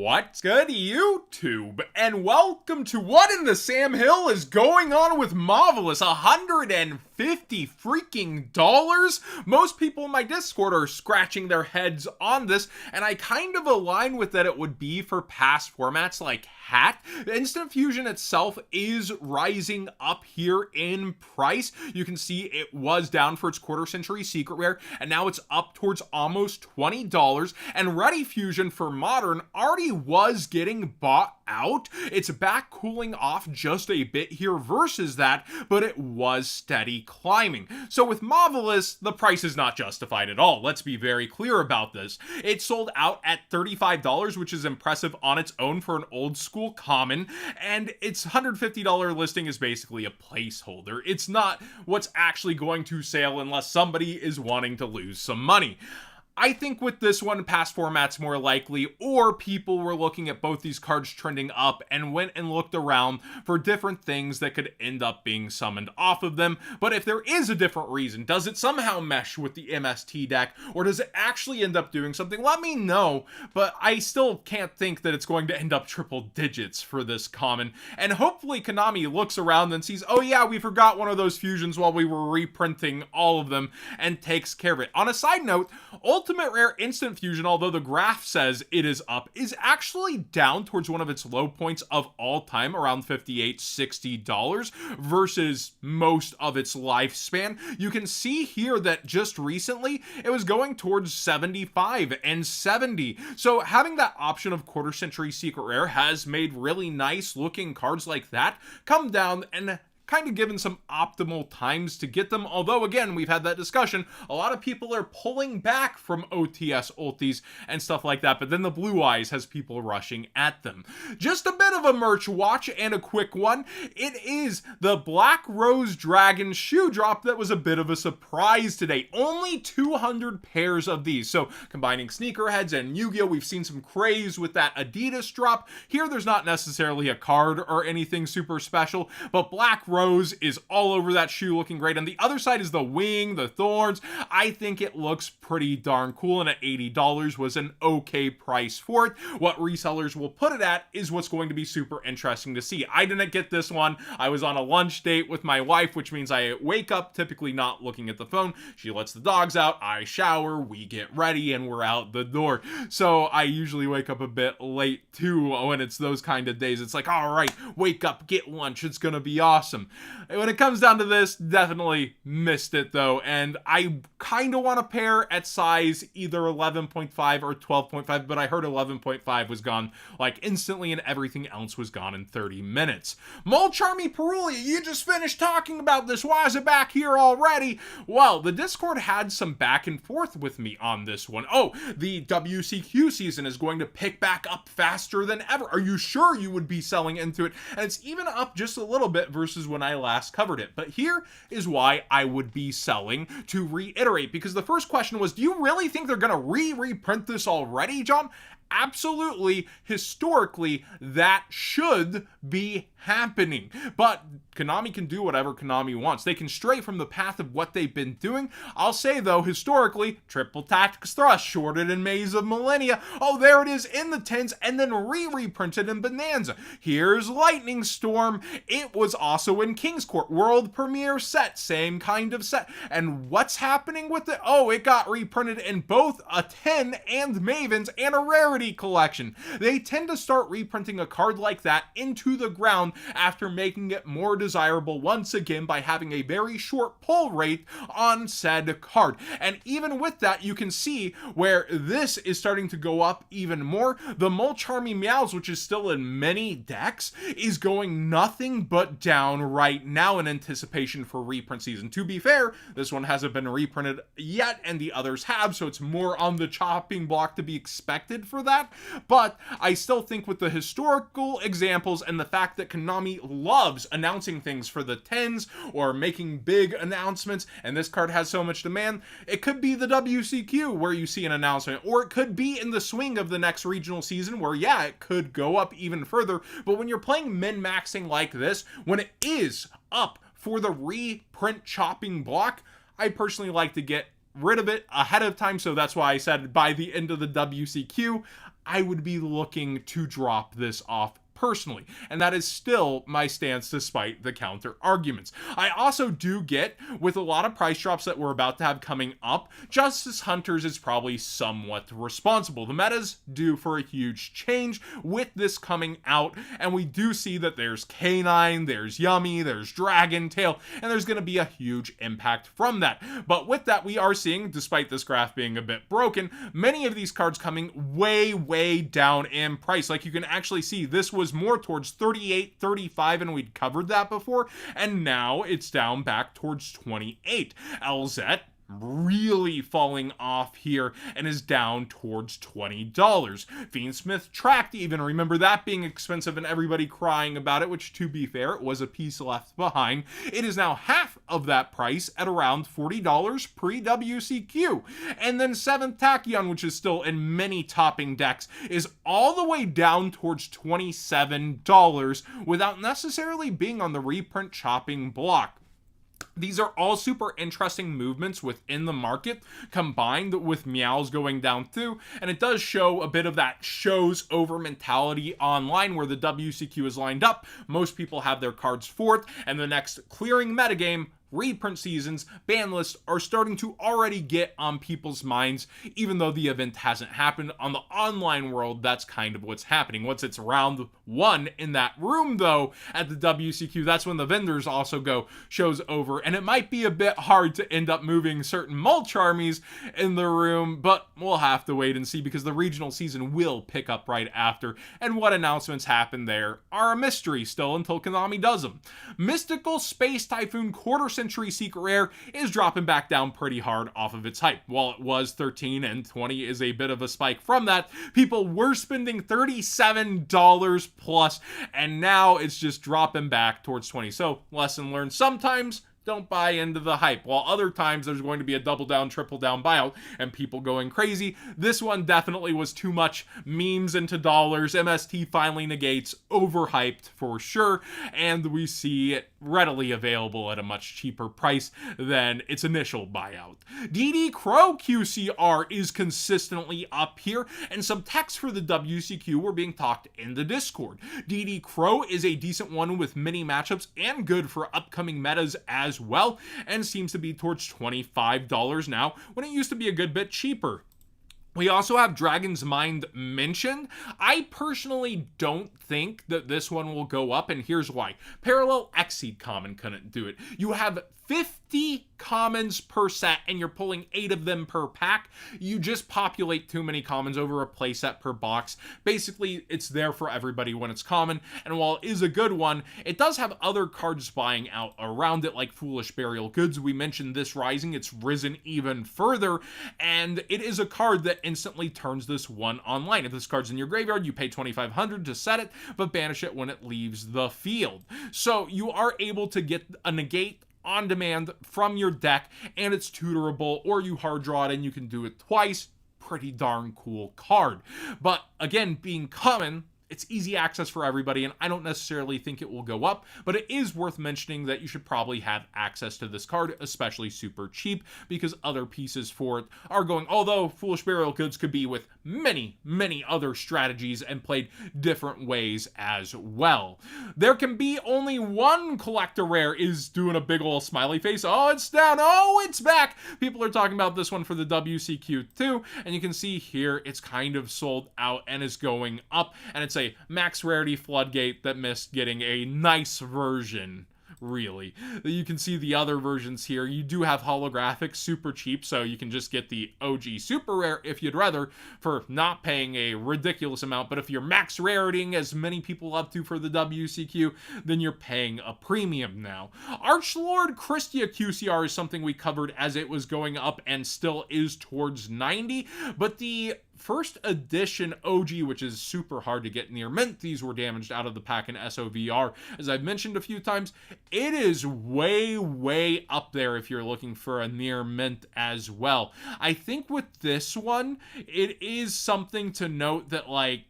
What's good, YouTube? And welcome to What in the Sam Hill is going on with Marvelous. 150 freaking dollars? Most people in my Discord are scratching their heads on this, and I kind of align with that it would be for past formats like Hat. Instant Fusion itself is rising up here in price. You can see it was down for its quarter century secret rare, and now it's up towards almost $20. And Ready Fusion for Modern already was getting bought out. It's back cooling off just a bit here versus that, but it was steady climbing. So with Marvelous, the price is not justified at all. Let's be very clear about this. It sold out at $35, which is impressive on its own for an old school common, and its $150 listing is basically a placeholder. It's not what's actually going to sell unless somebody is wanting to lose some money. I think with this one, past formats more likely, or people were looking at both these cards trending up and went and looked around for different things that could end up being summoned off of them. But if there is a different reason, does it somehow mesh with the MST deck, or does it actually end up doing something? Let me know, but I still can't think that it's going to end up triple digits for this common. And hopefully Konami looks around and sees, oh yeah, we forgot one of those fusions while we were reprinting all of them, and takes care of it. On a side note, Ultimate Rare Instant Fusion, although the graph says it is up, is actually down towards one of its low points of all time, around $58, $60 versus most of its lifespan. You can see here that just recently it was going towards 75 and 70. So having that option of quarter century secret rare has made really nice looking cards like that come down and kind of given some optimal times to get them. Although again, we've had that discussion, a lot of people are pulling back from OTS ultis and stuff like that, but then the Blue Eyes has people rushing at them. Just a bit of a merch watch and a quick one. It is the Black Rose Dragon shoe drop that was a bit of a surprise today. Only 200 pairs of these. So combining sneakerheads and Yu-Gi-Oh, we've seen some craze with that Adidas drop. Here there's not necessarily a card or anything super special, but Black Rose is all over that shoe, looking great. On the other side is the wing, the thorns. I think it looks pretty darn cool, and at $80 was an okay price for it. What resellers will put it at is what's going to be super interesting to see. I didn't get this one. I was on a lunch date with my wife, which means I wake up typically not looking at the phone. She lets the dogs out, I shower, we get ready, and we're out the door. So I usually wake up a bit late too when it's those kind of days. It's like, all right, wake up, get lunch, it's gonna be awesome. When it comes down to this, definitely missed it though, and I kind of want a pair at size either 11.5 or 12.5, but I heard 11.5 was gone like instantly and everything else was gone in 30 minutes. Mulcharmy Perulia, you just finished talking about this. Why is it back here already? Well, the Discord had some back and forth with me on this one. Oh, the WCQ season is going to pick back up faster than ever. Are you sure you would be selling into it? And it's even up just a little bit versus when I last covered it. But here is why I would be selling, to reiterate, because the first question was, do you really think they're gonna reprint this already, John? Absolutely, historically, that should be happening. But Konami can do whatever Konami wants. They can stray from the path of what they've been doing. I'll say, though, historically, Triple Tactics Thrust, shorted in Maze of Millennia. Oh, there it is in the 10s, and then reprinted in Bonanza. Here's Lightning Storm. It was also in King's Court. World premiere set, same kind of set. And what's happening with it? Oh, it got reprinted in both a 10 and Mavens and a Rarity collection. They tend to start reprinting a card like that into the ground after making it more desirable once again by having a very short pull rate on said card. And even with that, you can see where this is starting to go up even more. The mulcharmy meowls, which is still in many decks, is going nothing but down right now in anticipation for reprint season. To be fair, this one hasn't been reprinted yet and the others have, so it's more on the chopping block to be expected for that. But I still think with the historical examples and the fact that Konami loves announcing things for the 10s or making big announcements, and this card has so much demand, it could be the WCQ where you see an announcement, or it could be in the swing of the next regional season where, yeah, it could go up even further. But when you're playing min-maxing like this, when it is up for the reprint chopping block, I personally like to get rid of it ahead of time, so that's why I said by the end of the WCQ, I would be looking to drop this off personally, and that is still my stance despite the counter arguments. I also do get, with a lot of price drops that we're about to have coming up, Justice Hunters is probably somewhat responsible. The meta's due for a huge change with this coming out, and we do see that there's Canine, there's Yummy, there's Dragon Tail, and there's going to be a huge impact from that. But with that, we are seeing, despite this graph being a bit broken, many of these cards coming way down in price. Like you can actually see, this was more towards 38, 35, and we'd covered that before, and now it's down back towards 28. LZ really falling off here and is down towards $20. Fiendsmith Tracked, even remember that being expensive and everybody crying about it, which to be fair, it was a piece left behind. It is now half of that price at around $40 pre-WCQ. And then 7th Tachyon, which is still in many topping decks, is all the way down towards $27 without necessarily being on the reprint chopping block. These are all super interesting movements within the market, combined with meows going down too, and it does show a bit of that shows over mentality online where the WCQ is lined up. Most people have their cards fourth, and the next clearing metagame, reprint seasons, ban lists are starting to already get on people's minds, even though the event hasn't happened. On the online world, that's kind of what's happening. Once it's round one in that room, though, at the WCQ, that's when the vendors also go, shows over, and it might be a bit hard to end up moving certain mulcharmies in the room, but we'll have to wait and see, because the regional season will pick up right after, and what announcements happen there are a mystery still until Konami does them. Mystical Space Typhoon Quarter Century Secret Rare is dropping back down pretty hard off of its hype. While it was 13 and 20 is a bit of a spike from that, people were spending $37 plus, and now it's just dropping back towards 20. So, lesson learned, sometimes don't buy into the hype, while other times there's going to be a double down, triple down buyout and people going crazy. This one definitely was too much memes into dollars. MST finally negates overhyped for sure, and we see it readily available at a much cheaper price than its initial buyout. DD Crow QCR is consistently up here, and some text for the WCQ were being talked in the Discord. DD Crow is a decent one with many matchups and good for upcoming metas as well, and seems to be towards $25 now, when it used to be a good bit cheaper. We also have Dragon's Mind mentioned. I personally don't think that this one will go up, and here's why. Parallel Exceed common couldn't do it. You have 50 commons per set, and you're pulling 8 of them per pack. You just populate too many commons over a playset per box. Basically, it's there for everybody when it's common, and while it is a good one, it does have other cards buying out around it, like Foolish Burial Goods. We mentioned this rising. It's risen even further, and it is a card that instantly turns this one online. If this card's in your graveyard, you pay $2,500 to set it, but banish it when it leaves the field. So you are able to get a negate on demand from your deck, and it's tutorable, or you hard draw it and you can do it twice. Pretty darn cool card. But again, being common, it's easy access for everybody, and I don't necessarily think it will go up, but it is worth mentioning that you should probably have access to this card, especially super cheap, because other pieces for it are going, although Foolish Burial Goods could be with many other strategies and played different ways as well. There can be only one collector rare is doing a big ol' smiley face. Oh, it's down. Oh, it's back. People are talking about this one for the WCQ too, and you can see here it's kind of sold out and is going up, and it's a max rarity floodgate that missed getting a nice version. Really, you can see the other versions here. You do have holographic, super cheap, so you can just get the OG super rare if you'd rather, for not paying a ridiculous amount. But if you're max raritying, as many people love to for the WCQ, then you're paying a premium now. Archlord Christia QCR is something we covered as it was going up and still is towards 90, but the first edition OG, which is super hard to get near mint, these were damaged out of the pack in SOVR. As I've mentioned a few times, it is way up there if you're looking for a near mint as well. I think with this one, it is something to note that, like,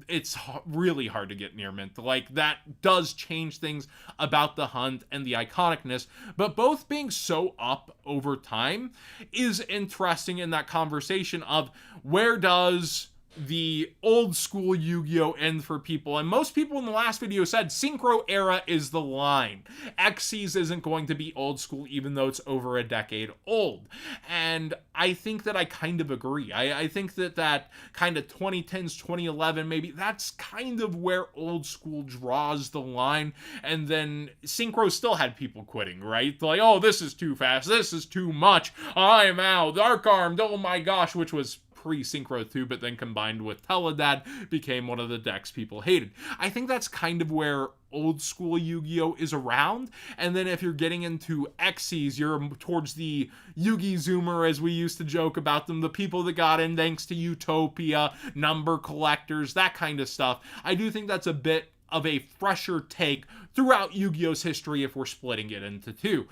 it's really hard to get near mint. Like, that does change things about the hunt and the iconicness, but both being so up over time is interesting in that conversation of where does the old school Yu-Gi-Oh end for people, and most people in the last video said Synchro era is the line. Xyz isn't going to be old school even though it's over a decade old. And I think that I kind of agree. I think that kind of 2010s, 2011, maybe that's kind of where old school draws the line. And then Synchro still had people quitting, right? Like, oh, this is too fast, this is too much, I'm out, Dark Armed, oh my gosh, which was pre-Synchro 2, but then combined with Teledad became one of the decks people hated. I think that's kind of where old school Yu-Gi-Oh is around. And then if you're getting into Xyz, you're towards the Yugi Zoomer, as we used to joke about them, the people that got in thanks to Utopia, number collectors, that kind of stuff. I do think that's a bit of a fresher take throughout Yu-Gi-Oh's history if we're splitting it into two.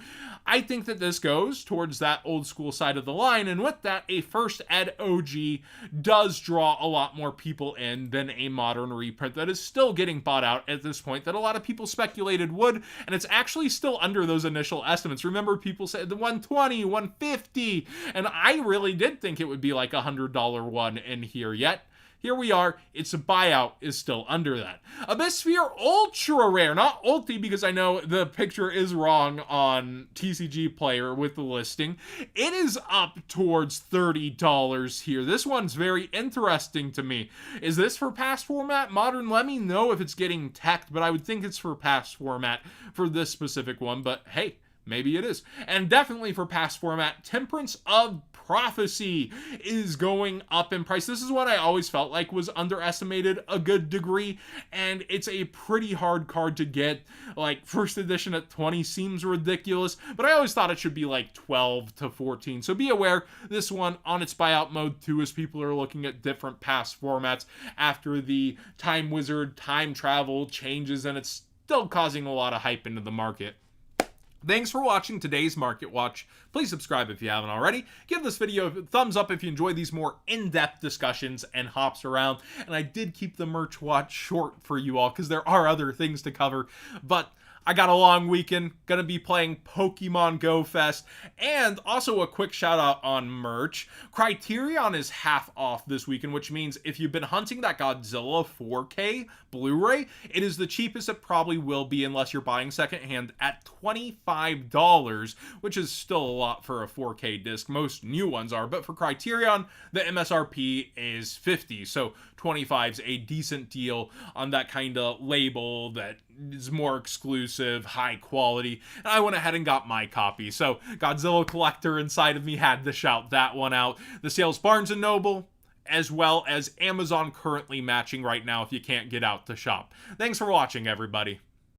I think that this goes towards that old school side of the line, and with that, a first ed OG does draw a lot more people in than a modern reprint that is still getting bought out at this point that a lot of people speculated would, and it's actually still under those initial estimates. Remember, people said the 120, 150, and I really did think it would be like $100 one in here, yet here we are, its a buyout is still under that. Abyssphere Ultra Rare, not Ulti, because I know the picture is wrong on TCG Player with the listing. It is up towards $30 here. This one's very interesting to me. Is this for past format? Modern, let me know if it's getting teched, but I would think it's for past format for this specific one, but hey, maybe it is. And definitely for past format, Temperance of Prophecy is going up in price. This is what I always felt like was underestimated a good degree, and it's a pretty hard card to get. Like, first edition at 20 seems ridiculous, but I always thought it should be like 12 to 14. So be aware, this one on its buyout mode too, as people are looking at different past formats after the Time Wizard time travel changes, and it's still causing a lot of hype into the market. Thanks for watching today's Market Watch. Please subscribe if you haven't already. Give this video a thumbs up if you enjoy these more in-depth discussions and hops around. And I did keep the merch watch short for you all because there are other things to cover. But I got a long weekend, gonna be playing Pokemon Go Fest, and also a quick shout out on merch. Criterion is half off this weekend, which means if you've been hunting that Godzilla 4K Blu-ray, it is the cheapest it probably will be unless you're buying secondhand at $25, which is still a lot for a 4K disc. Most new ones are, but for Criterion, the MSRP is $50, so $25 is a decent deal on that kind of label that is more exclusive, high quality, and I went ahead and got my copy. So Godzilla Collector inside of me had to shout that one out. The sales Barnes & Noble, as well as Amazon currently matching right now if you can't get out to shop. Thanks for watching, everybody.